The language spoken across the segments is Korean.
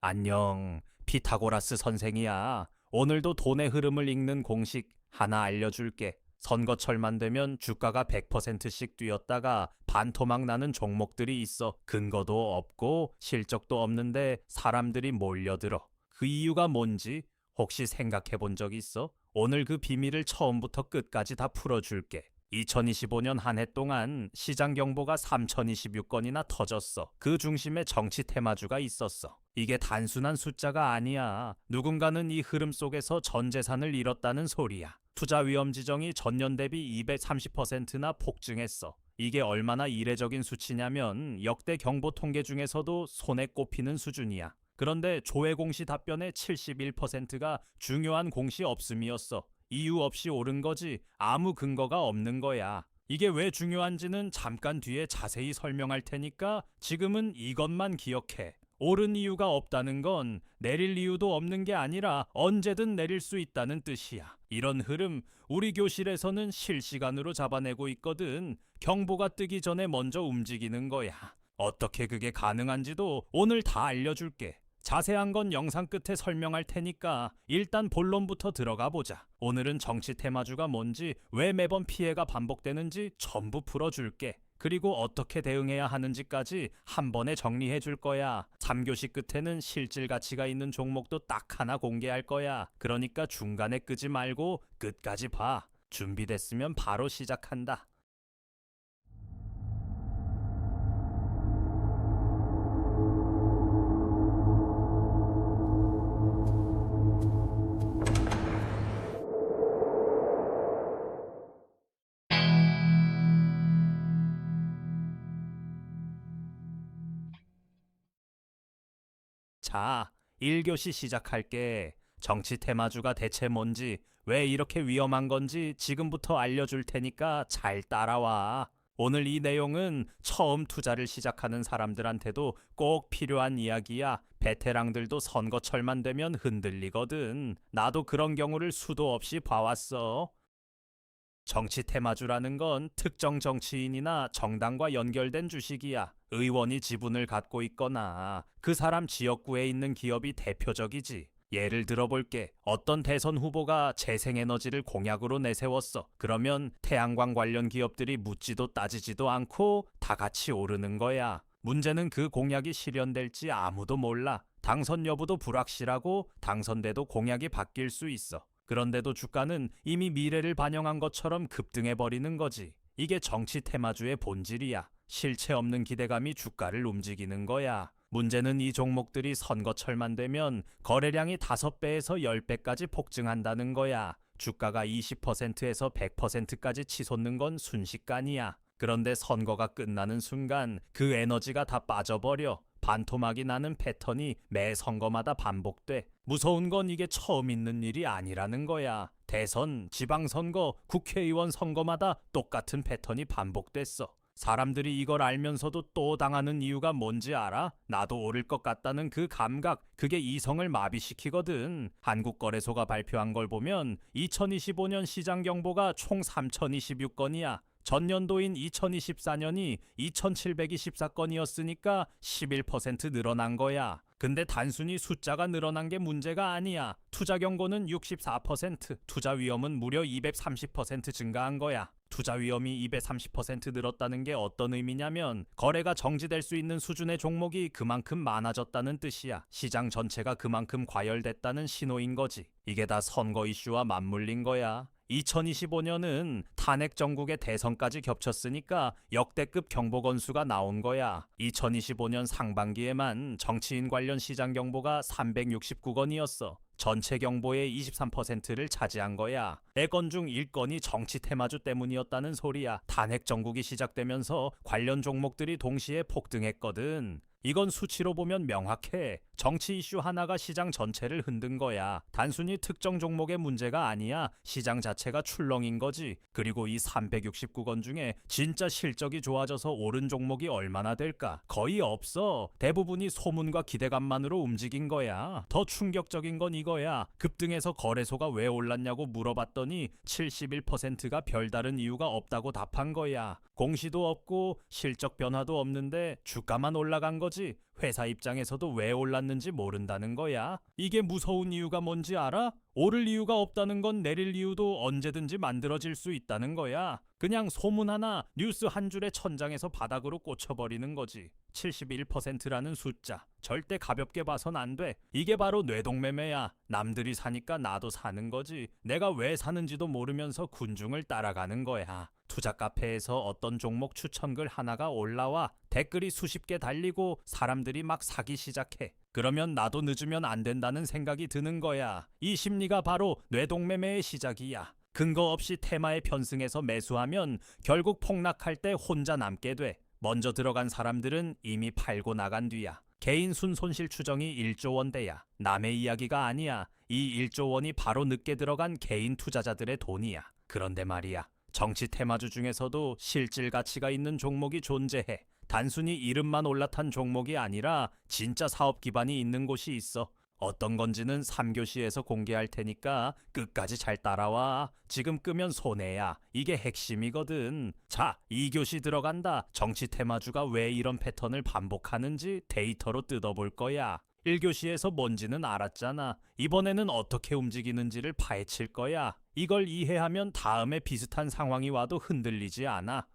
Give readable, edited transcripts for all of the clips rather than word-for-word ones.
안녕, 피타고라스 선생이야. 오늘도 돈의 흐름을 읽는 공식 하나 알려줄게. 선거철만 되면 주가가 100%씩 뛰었다가 반토막 나는 종목들이 있어. 근거도 없고 실적도 없는데 사람들이 몰려들어. 그 이유가 뭔지 혹시 생각해 본 적 있어? 오늘 그 비밀을 처음부터 끝까지 다 풀어줄게. 2025년 한 해 동안 시장 경보가 3026건이나 터졌어. 그 중심에 정치 테마주가 있었어. 이게 단순한 숫자가 아니야. 누군가는 이 흐름 속에서 전 재산을 잃었다는 소리야. 투자 위험 지정이 전년 대비 230%나 폭증했어. 이게 얼마나 이례적인 수치냐면 역대 경보 통계 중에서도 손에 꼽히는 수준이야. 그런데 조회 공시 답변의 71%가 중요한 공시 없음이었어. 이유 없이 오른 거지 아무 근거가 없는 거야. 이게 왜 중요한지는 잠깐 뒤에 자세히 설명할 테니까 지금은 이것만 기억해. 오른 이유가 없다는 건 내릴 이유도 없는 게 아니라 언제든 내릴 수 있다는 뜻이야. 이런 흐름 우리 교실에서는 실시간으로 잡아내고 있거든. 경보가 뜨기 전에 먼저 움직이는 거야. 어떻게 그게 가능한지도 오늘 다 알려줄게. 자세한 건 영상 끝에 설명할 테니까 일단 본론부터 들어가 보자. 오늘은 정치 테마주가 뭔지, 왜 매번 피해가 반복되는지 전부 풀어줄게. 그리고 어떻게 대응해야 하는지까지 한 번에 정리해 줄 거야. 3교시 끝에는 실질 가치가 있는 종목도 딱 하나 공개할 거야. 그러니까 중간에 끄지 말고 끝까지 봐. 준비됐으면 바로 시작한다. 자, 1교시 시작할게. 정치 테마주가 대체 뭔지, 왜 이렇게 위험한 건지 지금부터 알려줄 테니까 잘 따라와. 오늘 이 내용은 처음 투자를 시작하는 사람들한테도 꼭 필요한 이야기야. 베테랑들도 선거철만 되면 흔들리거든. 나도 그런 경우를 수도 없이 봐왔어. 정치 테마주라는 건 특정 정치인이나 정당과 연결된 주식이야. 의원이 지분을 갖고 있거나 그 사람 지역구에 있는 기업이 대표적이지. 예를 들어볼게. 어떤 대선 후보가 재생에너지를 공약으로 내세웠어. 그러면 태양광 관련 기업들이 묻지도 따지지도 않고 다 같이 오르는 거야. 문제는 그 공약이 실현될지 아무도 몰라. 당선 여부도 불확실하고 당선돼도 공약이 바뀔 수 있어. 그런데도 주가는 이미 미래를 반영한 것처럼 급등해버리는 거지. 이게 정치 테마주의 본질이야. 실체 없는 기대감이 주가를 움직이는 거야. 문제는 이 종목들이 선거철만 되면 거래량이 5배에서 10배까지 폭증한다는 거야. 주가가 20%에서 100%까지 치솟는 건 순식간이야. 그런데 선거가 끝나는 순간 그 에너지가 다 빠져버려. 반토막이 나는 패턴이 매 선거마다 반복돼. 무서운 건 이게 처음 있는 일이 아니라는 거야. 대선, 지방선거, 국회의원 선거마다 똑같은 패턴이 반복됐어. 사람들이 이걸 알면서도 또 당하는 이유가 뭔지 알아? 나도 오를 것 같다는 그 감각, 그게 이성을 마비시키거든. 한국거래소가 발표한 걸 보면 2025년 시장 경보가 총 3026건이야. 전년도인 2024년이 2724건이었으니까 11% 늘어난 거야. 근데 단순히 숫자가 늘어난 게 문제가 아니야. 투자 경고는 64%, 투자 위험은 무려 230% 증가한 거야. 투자 위험이 230% 늘었다는 게 어떤 의미냐면 거래가 정지될 수 있는 수준의 종목이 그만큼 많아졌다는 뜻이야. 시장 전체가 그만큼 과열됐다는 신호인 거지. 이게 다 선거 이슈와 맞물린 거야. 2025년은 탄핵 정국의 대선까지 겹쳤으니까 역대급 경보 건수가 나온 거야. 2025년 상반기에만 정치인 관련 시장 경보가 369건이었어. 전체 경보의 23%를 차지한 거야. 4건 중 1건이 정치 테마주 때문이었다는 소리야. 탄핵 정국이 시작되면서 관련 종목들이 동시에 폭등했거든. 이건 수치로 보면 명확해. 정치 이슈 하나가 시장 전체를 흔든 거야. 단순히 특정 종목의 문제가 아니야. 시장 자체가 출렁인 거지. 그리고 이 369건 중에 진짜 실적이 좋아져서 오른 종목이 얼마나 될까? 거의 없어. 대부분이 소문과 기대감만으로 움직인 거야. 더 충격적인 건 이거야. 급등해서 거래소가 왜 올랐냐고 물어봤더니 71%가 별다른 이유가 없다고 답한 거야. 공시도 없고 실적 변화도 없는데 주가만 올라간 거지. 회사 입장에서도 왜 올랐는지 모른다는 거야. 이게 무서운 이유가 뭔지 알아? 오를 이유가 없다는 건 내릴 이유도 언제든지 만들어질 수 있다는 거야. 그냥 소문 하나, 뉴스 한 줄에 천장에서 바닥으로 꽂혀버리는 거지. 71%라는 숫자. 절대 가볍게 봐선 안 돼. 이게 바로 뇌동매매야. 남들이 사니까 나도 사는 거지. 내가 왜 사는지도 모르면서 군중을 따라가는 거야. 투자 카페에서 어떤 종목 추천글 하나가 올라와 댓글이 수십 개 달리고 사람들이 막 사기 시작해. 그러면 나도 늦으면 안 된다는 생각이 드는 거야. 이 심리가 바로 뇌동매매의 시작이야. 근거 없이 테마에 편승해서 매수하면 결국 폭락할 때 혼자 남게 돼. 먼저 들어간 사람들은 이미 팔고 나간 뒤야. 개인 순손실 추정이 1조 원대야. 남의 이야기가 아니야. 이 1조 원이 바로 늦게 들어간 개인 투자자들의 돈이야. 그런데 말이야. 정치 테마주 중에서도 실질 가치가 있는 종목이 존재해. 단순히 이름만 올라탄 종목이 아니라 진짜 사업 기반이 있는 곳이 있어. 어떤 건지는 3교시에서 공개할 테니까 끝까지 잘 따라와. 지금 끄면 손해야. 이게 핵심이거든. 자, 2교시 들어간다. 정치 테마주가 왜 이런 패턴을 반복하는지 데이터로 뜯어볼 거야. 1교시에서 뭔지는 알았잖아. 이번에는 어떻게 움직이는지를 파헤칠 거야. 이걸 이해하면 다음에 비슷한 상황이 와도 흔들리지 않아.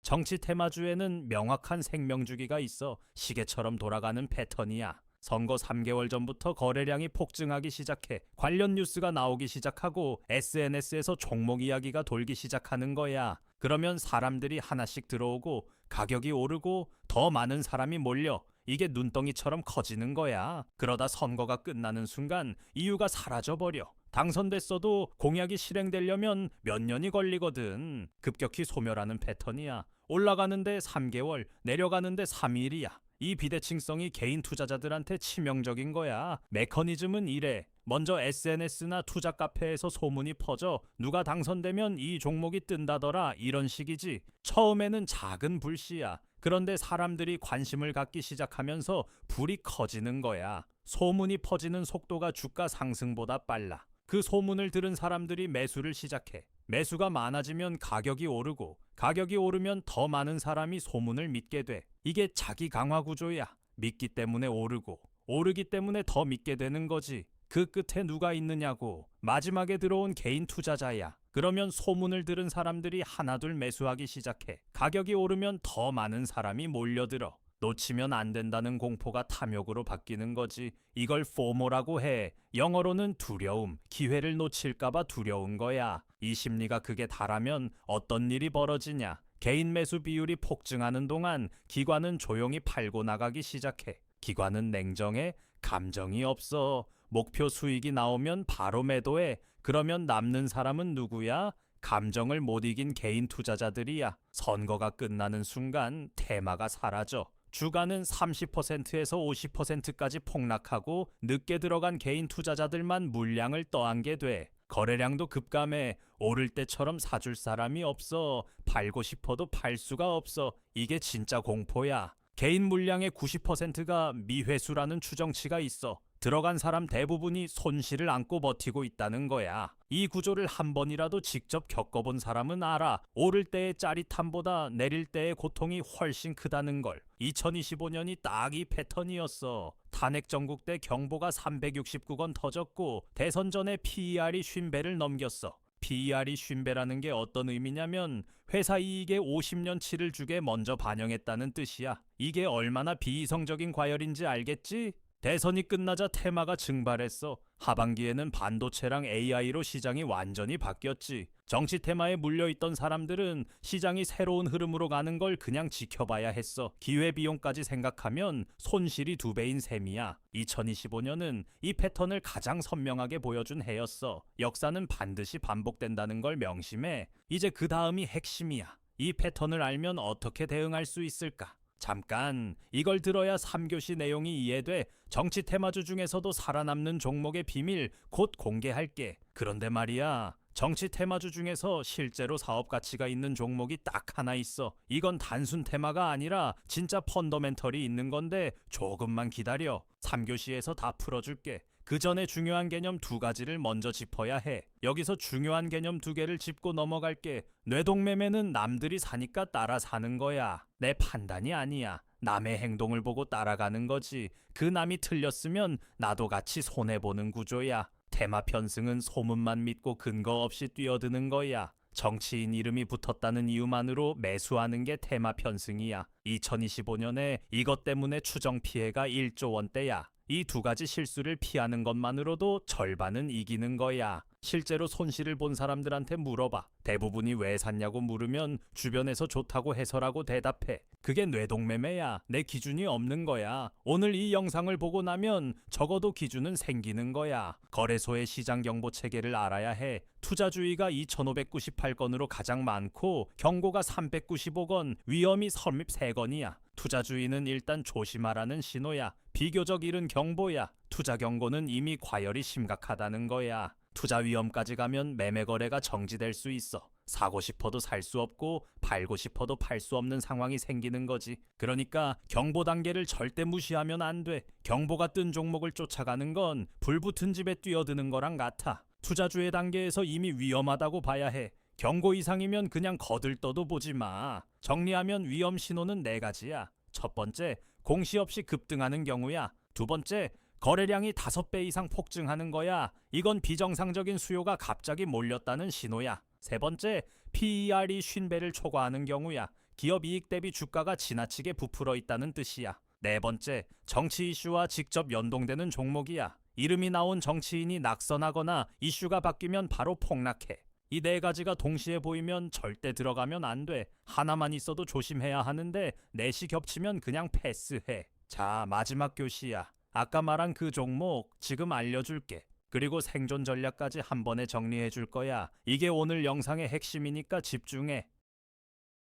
정치 테마주에는 명확한 생명주기가 있어. 시계처럼 돌아가는 패턴이야. 선거 3개월 전부터 거래량이 폭증하기 시작해. 관련 뉴스가 나오기 시작하고 SNS에서 종목 이야기가 돌기 시작하는 거야. 그러면 사람들이 하나씩 들어오고 가격이 오르고 더 많은 사람이 몰려. 이게 눈덩이처럼 커지는 거야. 그러다 선거가 끝나는 순간 이유가 사라져버려. 당선됐어도 공약이 실행되려면 몇 년이 걸리거든. 급격히 소멸하는 패턴이야. 올라가는데 3개월, 내려가는데 3일이야. 이 비대칭성이 개인 투자자들한테 치명적인 거야. 메커니즘은 이래. 먼저 SNS나 투자 카페에서 소문이 퍼져 누가 당선되면 이 종목이 뜬다더라 이런 식이지. 처음에는 작은 불씨야. 그런데 사람들이 관심을 갖기 시작하면서 불이 커지는 거야. 소문이 퍼지는 속도가 주가 상승보다 빨라. 그 소문을 들은 사람들이 매수를 시작해. 매수가 많아지면 가격이 오르고 가격이 오르면 더 많은 사람이 소문을 믿게 돼. 이게 자기 강화 구조야. 믿기 때문에 오르고 오르기 때문에 더 믿게 되는 거지. 그 끝에 누가 있느냐고. 마지막에 들어온 개인 투자자야. 그러면 소문을 들은 사람들이 하나둘 매수하기 시작해. 가격이 오르면 더 많은 사람이 몰려들어. 놓치면 안 된다는 공포가 탐욕으로 바뀌는 거지. 이걸 포모라고 해. 영어로는 두려움, 기회를 놓칠까봐 두려운 거야. 이 심리가 극에 달하면 어떤 일이 벌어지냐. 개인 매수 비율이 폭증하는 동안 기관은 조용히 팔고 나가기 시작해. 기관은 냉정해. 감정이 없어. 목표 수익이 나오면 바로 매도해. 그러면 남는 사람은 누구야? 감정을 못 이긴 개인 투자자들이야. 선거가 끝나는 순간 테마가 사라져. 주가는 30%에서 50%까지 폭락하고 늦게 들어간 개인 투자자들만 물량을 떠안게 돼. 거래량도 급감해. 오를 때처럼 사줄 사람이 없어. 팔고 싶어도 팔 수가 없어. 이게 진짜 공포야. 개인 물량의 90%가 미회수라는 추정치가 있어. 들어간 사람 대부분이 손실을 안고 버티고 있다는 거야. 이 구조를 한 번이라도 직접 겪어본 사람은 알아. 오를 때의 짜릿함보다 내릴 때의 고통이 훨씬 크다는 걸. 2025년이 딱 이 패턴이었어. 탄핵 정국 때 경보가 369건 터졌고 대선 전에 PER이 50배를 넘겼어. PER이 50배라는 게 어떤 의미냐면 회사 이익의 50년치를 주게 먼저 반영했다는 뜻이야. 이게 얼마나 비이성적인 과열인지 알겠지? 대선이 끝나자 테마가 증발했어. 하반기에는 반도체랑 AI로 시장이 완전히 바뀌었지. 정치 테마에 물려있던 사람들은 시장이 새로운 흐름으로 가는 걸 그냥 지켜봐야 했어. 기회비용까지 생각하면 손실이 2배인 셈이야. 2025년은 이 패턴을 가장 선명하게 보여준 해였어. 역사는 반드시 반복된다는 걸 명심해. 이제 그 다음이 핵심이야. 이 패턴을 알면 어떻게 대응할 수 있을까? 잠깐, 이걸 들어야 3교시 내용이 이해돼. 정치 테마주 중에서도 살아남는 종목의 비밀 곧 공개할게. 그런데 말이야, 정치 테마주 중에서 실제로 사업 가치가 있는 종목이 딱 하나 있어. 이건 단순 테마가 아니라 진짜 펀더멘털이 있는 건데 조금만 기다려. 3교시에서 다 풀어줄게. 그 전에 중요한 개념 2가지를 먼저 짚어야 해. 여기서 중요한 개념 2개를 짚고 넘어갈게. 뇌동매매는 남들이 사니까 따라 사는 거야. 내 판단이 아니야. 남의 행동을 보고 따라가는 거지. 그 남이 틀렸으면 나도 같이 손해보는 구조야. 테마 편승은 소문만 믿고 근거 없이 뛰어드는 거야. 정치인 이름이 붙었다는 이유만으로 매수하는 게 테마 편승이야. 2025년에 이것 때문에 추정 피해가 1조 원대야. 이 두 가지 실수를 피하는 것만으로도 절반은 이기는 거야. 실제로 손실을 본 사람들한테 물어봐. 대부분이 왜 샀냐고 물으면 주변에서 좋다고 해서라고 대답해. 그게 뇌동매매야. 내 기준이 없는 거야. 오늘 이 영상을 보고 나면 적어도 기준은 생기는 거야. 거래소의 시장 경보 체계를 알아야 해. 투자주의가 2,598건으로 가장 많고 경고가 395건, 위험이 33건이야. 투자주의는 일단 조심하라는 신호야. 비교적 이른 경보야. 투자 경고는 이미 과열이 심각하다는 거야. 투자 위험까지 가면 매매 거래가 정지될 수 있어. 사고 싶어도 살 수 없고 팔고 싶어도 팔 수 없는 상황이 생기는 거지. 그러니까 경보 단계를 절대 무시하면 안 돼. 경보가 뜬 종목을 쫓아가는 건 불붙은 집에 뛰어드는 거랑 같아. 투자주의 단계에서 이미 위험하다고 봐야 해. 경고 이상이면 그냥 거들떠도 보지 마. 정리하면 위험 신호는 네 가지야. 첫 번째, 공시 없이 급등하는 경우야. 두 번째, 거래량이 5배 이상 폭증하는 거야. 이건 비정상적인 수요가 갑자기 몰렸다는 신호야. 세 번째, PER이 50배를 초과하는 경우야. 기업 이익 대비 주가가 지나치게 부풀어 있다는 뜻이야. 네 번째, 정치 이슈와 직접 연동되는 종목이야. 이름이 나온 정치인이 낙선하거나 이슈가 바뀌면 바로 폭락해. 이 네 가지가 동시에 보이면 절대 들어가면 안 돼. 하나만 있어도 조심해야 하는데 넷이 겹치면 그냥 패스해. 자, 마지막 교시야. 아까 말한 그 종목 지금 알려줄게. 그리고 생존 전략까지 한 번에 정리해 줄 거야. 이게 오늘 영상의 핵심이니까 집중해.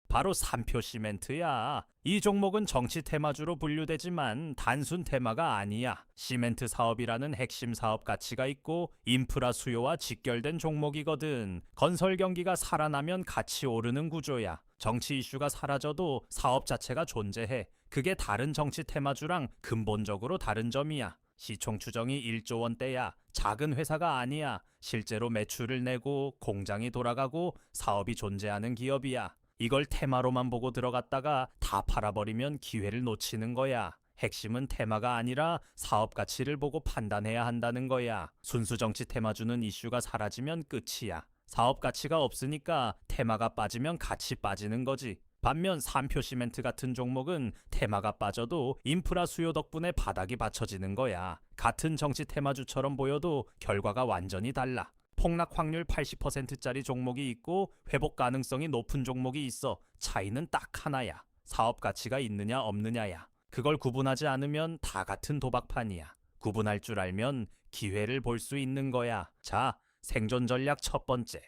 바로 삼표 시멘트야. 이 종목은 정치 테마주로 분류되지만 단순 테마가 아니야. 시멘트 사업이라는 핵심 사업 가치가 있고 인프라 수요와 직결된 종목이거든. 건설 경기가 살아나면 같이 오르는 구조야. 정치 이슈가 사라져도 사업 자체가 존재해. 그게 다른 정치 테마주랑 근본적으로 다른 점이야. 시총 추정이 1조 원대야. 작은 회사가 아니야. 실제로 매출을 내고 공장이 돌아가고 사업이 존재하는 기업이야. 이걸 테마로만 보고 들어갔다가 다 팔아버리면 기회를 놓치는 거야. 핵심은 테마가 아니라 사업 가치를 보고 판단해야 한다는 거야. 순수 정치 테마주는 이슈가 사라지면 끝이야. 사업 가치가 없으니까 테마가 빠지면 같이 빠지는 거지. 반면 삼표 시멘트 같은 종목은 테마가 빠져도 인프라 수요 덕분에 바닥이 받쳐지는 거야. 같은 정치 테마주처럼 보여도 결과가 완전히 달라. 폭락 확률 80%짜리 종목이 있고 회복 가능성이 높은 종목이 있어. 차이는 딱 하나야. 사업 가치가 있느냐 없느냐야. 그걸 구분하지 않으면 다 같은 도박판이야. 구분할 줄 알면 기회를 볼 수 있는 거야. 자, 생존 전략 첫 번째.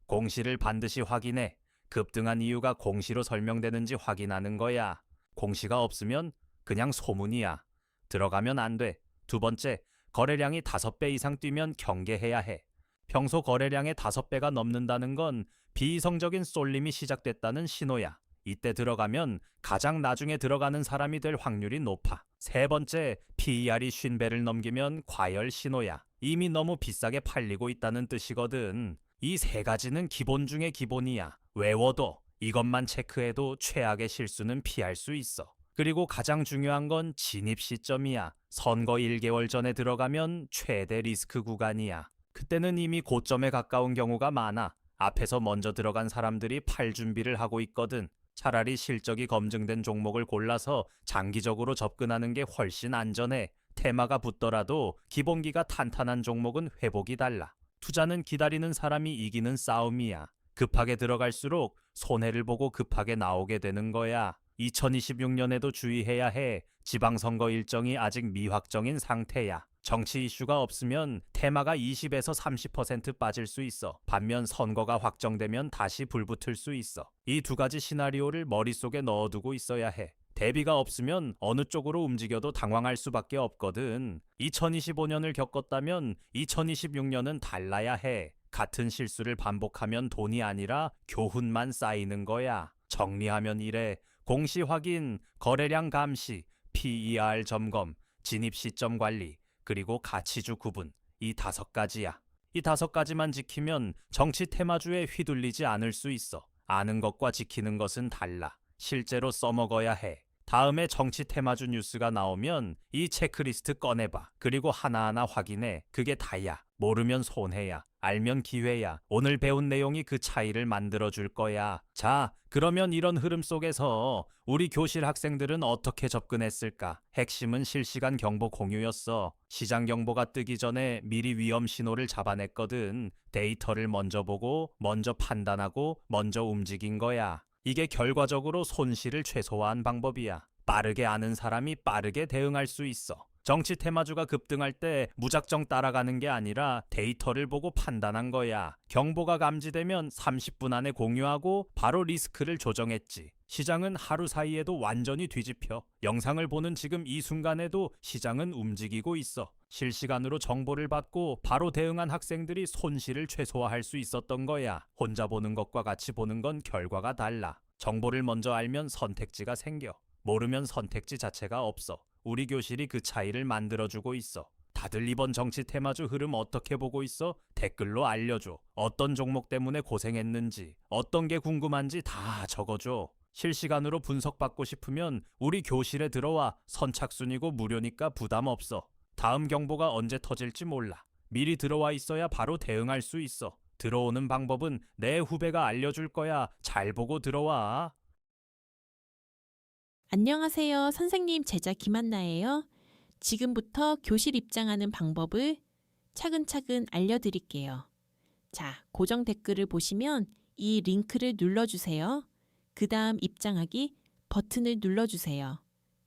공시를 반드시 확인해. 급등한 이유가 공시로 설명되는지 확인하는 거야. 공시가 없으면 그냥 소문이야. 들어가면 안 돼. 두 번째, 거래량이 5배 이상 뛰면 경계해야 해. 평소 거래량의 5배가 넘는다는 건 비이성적인 쏠림이 시작됐다는 신호야. 이때 들어가면 가장 나중에 들어가는 사람이 될 확률이 높아. 세 번째, PER이 50배를 넘기면 과열 신호야. 이미 너무 비싸게 팔리고 있다는 뜻이거든. 이 세 가지는 기본 중에 기본이야. 외워도 이것만 체크해도 최악의 실수는 피할 수 있어. 그리고 가장 중요한 건 진입 시점이야. 선거 1개월 전에 들어가면 최대 리스크 구간이야. 그때는 이미 고점에 가까운 경우가 많아. 앞에서 먼저 들어간 사람들이 팔 준비를 하고 있거든. 차라리 실적이 검증된 종목을 골라서 장기적으로 접근하는 게 훨씬 안전해. 테마가 붙더라도 기본기가 탄탄한 종목은 회복이 달라. 투자는 기다리는 사람이 이기는 싸움이야. 급하게 들어갈수록 손해를 보고 급하게 나오게 되는 거야. 2026년에도 주의해야 해. 지방선거 일정이 아직 미확정인 상태야. 정치 이슈가 없으면 테마가 20에서 30% 빠질 수 있어. 반면 선거가 확정되면 다시 불붙을 수 있어. 이 두 가지 시나리오를 머릿속에 넣어두고 있어야 해. 대비가 없으면 어느 쪽으로 움직여도 당황할 수밖에 없거든. 2025년을 겪었다면 2026년은 달라야 해. 같은 실수를 반복하면 돈이 아니라 교훈만 쌓이는 거야. 정리하면 이래. 공시 확인, 거래량 감시, PER 점검, 진입 시점 관리, 그리고 가치주 구분. 이 5가지야. 이 5가지만 지키면 정치 테마주에 휘둘리지 않을 수 있어. 아는 것과 지키는 것은 달라. 실제로 써먹어야 해. 다음에 정치 테마주 뉴스가 나오면 이 체크리스트 꺼내봐. 그리고 하나하나 확인해. 그게 다야. 모르면 손해야. 알면 기회야. 오늘 배운 내용이 그 차이를 만들어줄 거야. 자, 그러면 이런 흐름 속에서 우리 교실 학생들은 어떻게 접근했을까? 핵심은 실시간 경보 공유였어. 시장 경보가 뜨기 전에 미리 위험 신호를 잡아냈거든. 데이터를 먼저 보고, 먼저 판단하고, 먼저 움직인 거야. 이게 결과적으로 손실을 최소화한 방법이야. 빠르게 아는 사람이 빠르게 대응할 수 있어. 정치 테마주가 급등할 때 무작정 따라가는 게 아니라 데이터를 보고 판단한 거야. 경보가 감지되면 30분 안에 공유하고 바로 리스크를 조정했지. 시장은 하루 사이에도 완전히 뒤집혀. 영상을 보는 지금 이 순간에도 시장은 움직이고 있어. 실시간으로 정보를 받고 바로 대응한 학생들이 손실을 최소화할 수 있었던 거야. 혼자 보는 것과 같이 보는 건 결과가 달라. 정보를 먼저 알면 선택지가 생겨. 모르면 선택지 자체가 없어. 우리 교실이 그 차이를 만들어주고 있어. 다들 이번 정치 테마주 흐름 어떻게 보고 있어? 댓글로 알려줘. 어떤 종목 때문에 고생했는지, 어떤 게 궁금한지 다 적어줘. 실시간으로 분석받고 싶으면 우리 교실에 들어와. 선착순이고 무료니까 부담 없어. 다음 경보가 언제 터질지 몰라. 미리 들어와 있어야 바로 대응할 수 있어. 들어오는 방법은 내 후배가 알려줄 거야. 잘 보고 들어와. 안녕하세요. 선생님 제자 김한나예요. 지금부터 교실 입장하는 방법을 차근차근 알려드릴게요. 자, 고정 댓글을 보시면 이 링크를 눌러주세요. 그 다음 입장하기 버튼을 눌러주세요.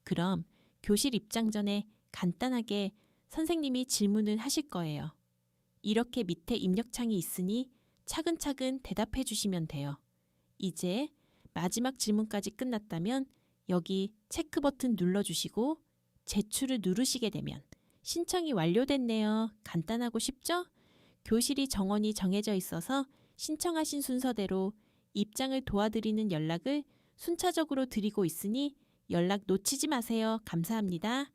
그럼 교실 입장 전에 간단하게 선생님이 질문을 하실 거예요. 이렇게 밑에 입력창이 있으니 차근차근 대답해 주시면 돼요. 이제 마지막 질문까지 끝났다면 여기 체크 버튼 눌러주시고 제출을 누르시게 되면 신청이 완료됐네요. 간단하고 쉽죠? 교실이 정원이 정해져 있어서 신청하신 순서대로 입장을 도와드리는 연락을 순차적으로 드리고 있으니 연락 놓치지 마세요. 감사합니다.